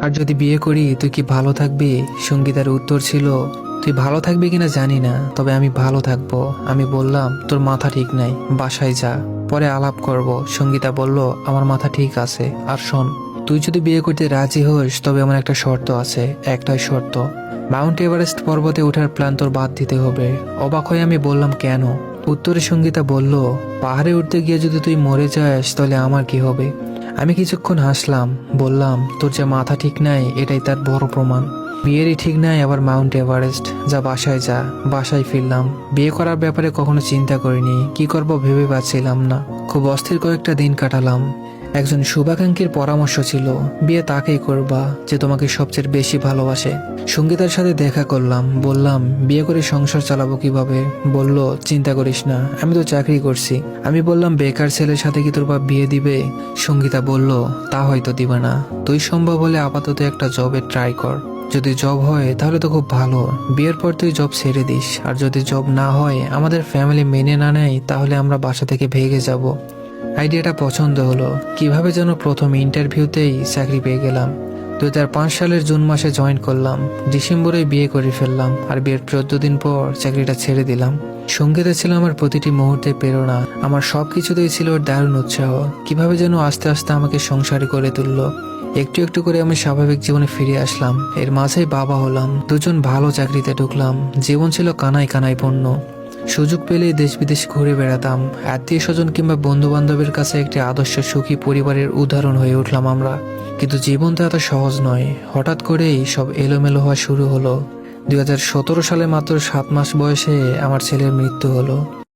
আর যদি বিয়ে করি তুই কি ভালো থাকবি? সঙ্গীতার উত্তর ছিল, তুই ভালো থাকবি কিনা জানি না, তবে আমি ভালো থাকবো। আমি বললাম, তোর মাথা ঠিক নাই, বাসায় যা, পরে আলাপ করব। সঙ্গীতা বলল, আমার মাথা ঠিক আছে। আর শোন, তুই যদি বিয়ে করতে রাজি হোস তবে আমার একটা শর্ত আছে। একটাই শর্ত, মাউন্ট এভারেস্ট পর্বতে ওঠার প্ল্যান তোর বাদ দিতে হবে। অবাক হয়ে আমি বললাম, কেন? উত্তরে সঙ্গীতা বলল, পাহাড়ে উঠতে গিয়ে যদি তুই মরে যাস তাহলে আমার কি হবে? আমি কিছুক্ষণ হাসলাম, বললাম, তোর যে মাথা ঠিক নাই এটাই তার বড় প্রমাণ। বিয়েরই ঠিক নাই আবার মাউন্ট এভারেস্ট। যা, বাসায় যা। বাসায় ফিরলাম। বিয়ে করার ব্যাপারে কখনো চিন্তা করিনি, কি করব ভেবে পাচ্ছিলাম না। খুব অস্থির কয়েকটা দিন কাটালাম। একজন শুভাকাঙ্ক্ষীর পরামর্শ ছিল, বিয়ে তাকেই করবা যে তোমাকে সবচেয়ে বেশি ভালোবাসে। সঙ্গীতার সাথে দেখা করলাম, বললাম, বিয়ে করে সংসার চালাবো কিভাবে? বলল, চিন্তা করিস না, আমি তো চাকরি করছি। আমি বললাম, বেকার ছেলের সাথে কি তোর বাপ বিয়ে দিবে? সঙ্গীতা বলল, তা হয়তো দিবে না, তুই সম্ভব হলে আপাতত একটা জবে ট্রাই কর। যদি জব হয় তাহলে তো খুব ভালো, বিয়ের পর তুই জব ছেড়ে দিস। আর যদি জব না হয়, আমাদের ফ্যামিলি মেনে না নেয়, তাহলে আমরা বাসা থেকে ভেগে যাব। আইডিয়াটা পছন্দ হলো। কিভাবে যেন প্রথম ইন্টারভিউতেই চাকরি পেয়ে গেলাম। 2005 সালের জুন মাসে জয়েন করলাম। ডিসেম্বরে বিয়ে করে ফেললাম। আর বিয়ের 14 দিন পর চাকরিটা ছেড়ে দিলাম। সঙ্গীতা ছিল আমার প্রতিটি মুহূর্তে প্রেরণা। আমার সবকিছুতেই ছিল ওর দারুণ উৎসাহ। কিভাবে যেন আস্তে আস্তে আমাকে সংসারী করে তুললো। একটু একটু করে আমি স্বাভাবিক জীবনে ফিরে আসলাম। এর মাঝেই বাবা হলাম, দুজন ভালো চাকরিতে ঢুকলাম। জীবন ছিল কানায় কানায় পূর্ণ। সুযোগ পেলেই দেশ বিদেশ ঘুরে বেড়াতাম। আত্মীয় স্বজন কিংবা বন্ধু বান্ধবের কাছে একটি আদর্শ সুখী পরিবারের উদাহরণ হয়ে উঠলাম আমরা। কিন্তু জীবন তো এত সহজ নয়। হঠাৎ করেই সব এলোমেলো হওয়া শুরু হলো। 2017 সালে মাত্র 7 মাস বয়সে আমার ছেলের মৃত্যু হলো।